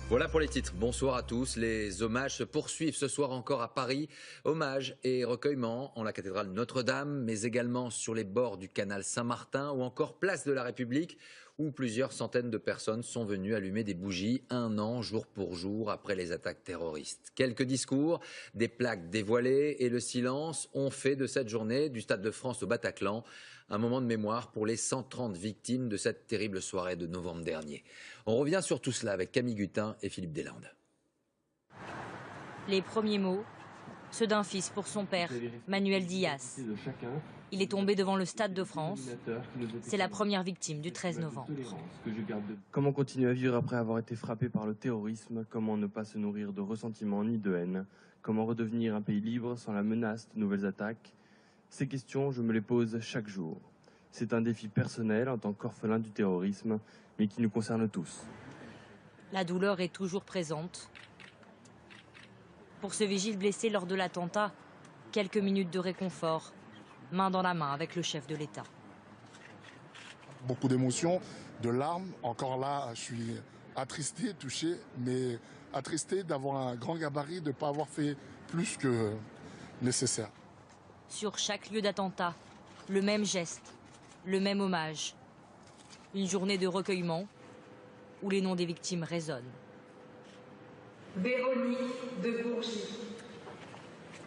Voilà pour les titres. Bonsoir à tous. Les hommages se poursuivent ce soir encore à Paris. Hommages et recueillements en la cathédrale Notre-Dame, mais également sur les bords du canal Saint-Martin ou encore place de la République, où plusieurs centaines de personnes sont venues allumer des bougies un an, jour pour jour, après les attaques terroristes. Quelques discours, des plaques dévoilées et le silence ont fait de cette journée du Stade de France au Bataclan un moment de mémoire pour les 130 victimes de cette terrible soirée de novembre dernier. On revient sur tout cela avec Camille Gutin et Philippe Deslandes. Les premiers mots, ceux d'un fils pour son père, Manuel Diaz. Il est tombé devant le Stade de France. C'est la première victime du 13 novembre. Comment continuer à vivre après avoir été frappé par le terrorisme? Comment ne pas se nourrir de ressentiment ni de haine? Comment redevenir un pays libre sans la menace de nouvelles attaques? Ces questions, je me les pose chaque jour. C'est un défi personnel en tant qu'orphelin du terrorisme, mais qui nous concerne tous. La douleur est toujours présente. Pour ce vigile blessé lors de l'attentat, quelques minutes de réconfort, main dans la main avec le chef de l'État. Beaucoup d'émotions, de larmes. Encore là, je suis attristé, touché, mais attristé d'avoir un grand gabarit, de ne pas avoir fait plus que nécessaire. Sur chaque lieu d'attentat, le même geste, le même hommage. Une journée de recueillement où les noms des victimes résonnent. Véronique de Bourgie,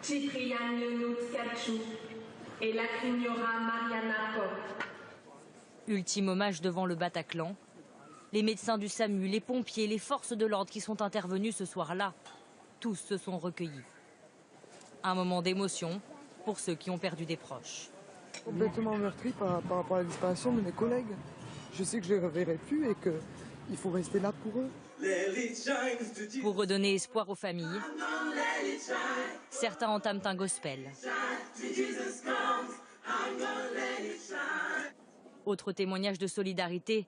Ciprian Ionuț-Caciu et Lacrignora Mariana Pop. Ultime hommage devant le Bataclan. Les médecins du SAMU, les pompiers, les forces de l'ordre qui sont intervenus ce soir-là, tous se sont recueillis. Un moment d'émotion pour ceux qui ont perdu des proches. Complètement meurtri par rapport à la disparition de mes collègues. Je sais que je ne les reverrai plus et qu'il faut rester là pour eux. Pour redonner espoir aux familles, certains entament un gospel. Autre témoignage de solidarité,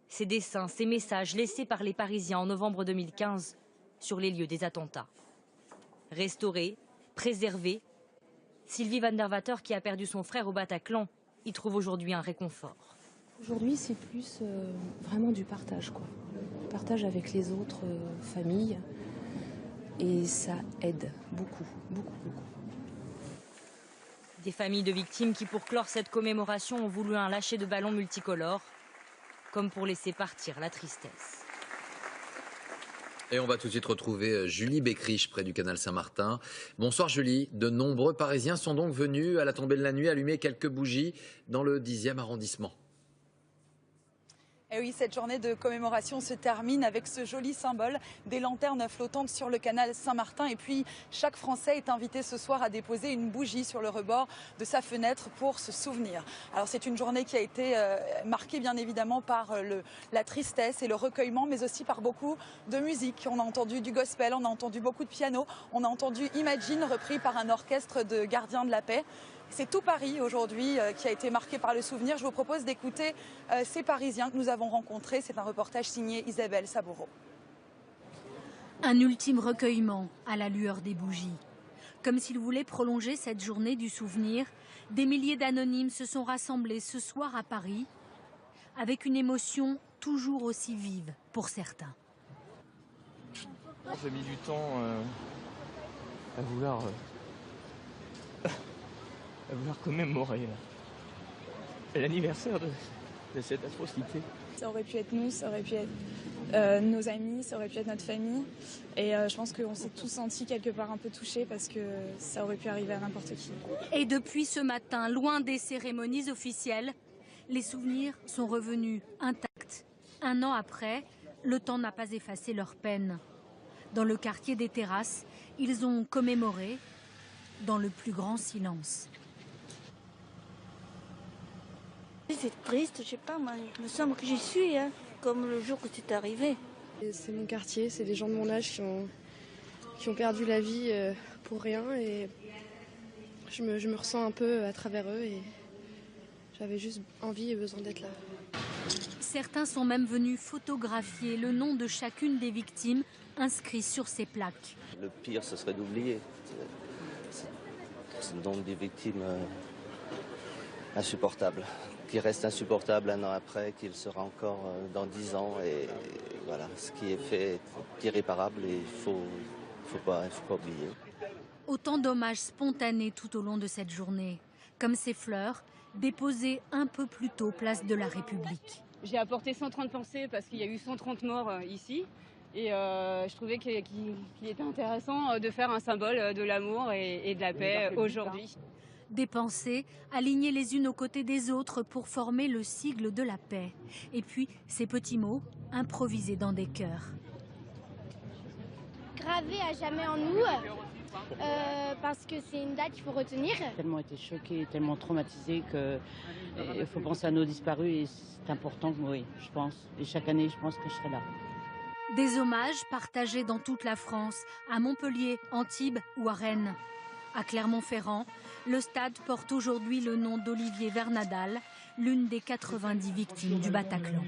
ces dessins, ces messages laissés par les Parisiens en novembre 2015 sur les lieux des attentats. Restaurés, préservés, Sylvie Van der Water, qui a perdu son frère au Bataclan, y trouve aujourd'hui un réconfort. Aujourd'hui, c'est plus vraiment du partage, quoi. Partage avec les autres familles. Et ça aide beaucoup, beaucoup, beaucoup. Des familles de victimes qui, pour clore cette commémoration, ont voulu un lâcher de ballons multicolores, comme pour laisser partir la tristesse. Et on va tout de suite retrouver Julie Beckrich près du canal Saint-Martin. Bonsoir Julie. De nombreux Parisiens sont donc venus à la tombée de la nuit allumer quelques bougies dans le 10e arrondissement. Et oui, cette journée de commémoration se termine avec ce joli symbole des lanternes flottantes sur le canal Saint-Martin. Et puis, chaque Français est invité ce soir à déposer une bougie sur le rebord de sa fenêtre pour se souvenir. Alors, c'est une journée qui a été marquée, bien évidemment, par la tristesse et le recueillement, mais aussi par beaucoup de musique. On a entendu du gospel, on a entendu beaucoup de piano, on a entendu Imagine, repris par un orchestre de gardiens de la paix. C'est tout Paris aujourd'hui qui a été marqué par le souvenir. Je vous propose d'écouter ces Parisiens que nous avons rencontrés. C'est un reportage signé Isabelle Saboureau. Un ultime recueillement à la lueur des bougies. Comme s'ils voulaient prolonger cette journée du souvenir, des milliers d'anonymes se sont rassemblés ce soir à Paris avec une émotion toujours aussi vive pour certains. J'ai mis du temps à vouloir commémorer l'anniversaire de cette atrocité. Ça aurait pu être nous, ça aurait pu être nos amis, ça aurait pu être notre famille. Et je pense qu'on s'est tous sentis quelque part un peu touchés parce que ça aurait pu arriver à n'importe qui. Et depuis ce matin, loin des cérémonies officielles, les souvenirs sont revenus intacts. Un an après, le temps n'a pas effacé leur peine. Dans le quartier des Terrasses, ils ont commémoré dans le plus grand silence. C'est triste, je sais pas, moi, il me semble que j'y suis, hein, comme le jour que c'est arrivé. C'est mon quartier, c'est des gens de mon âge qui ont perdu la vie pour rien et je me ressens un peu à travers eux et j'avais juste envie et besoin d'être là. Certains sont même venus photographier le nom de chacune des victimes inscrit sur ces plaques. Le pire, ce serait d'oublier. C'est donc des victimes insupportables, qui restent insupportables un an après, qu'il sera encore dans 10 ans. Et Voilà, ce qui est fait est irréparable et il faut pas oublier. Autant d'hommages spontanés tout au long de cette journée, comme ces fleurs déposées un peu plus tôt place de la République. J'ai apporté 130 pensées parce qu'il y a eu 130 morts ici. Et je trouvais qu'il était intéressant de faire un symbole de l'amour et de la paix aujourd'hui. Des pensées alignées les unes aux côtés des autres pour former le sigle de la paix. Et puis ces petits mots improvisés dans des cœurs. Gravé à jamais en nous, parce que c'est une date qu'il faut retenir. J'ai tellement été choquée, tellement traumatisée qu'il faut penser à nos disparus et c'est important, oui, je pense. Et chaque année, je pense que je serai là. Des hommages partagés dans toute la France, à Montpellier, Antibes ou à Rennes. À Clermont-Ferrand, le stade porte aujourd'hui le nom d'Olivier Vernadal, l'une des 90 victimes du Bataclan.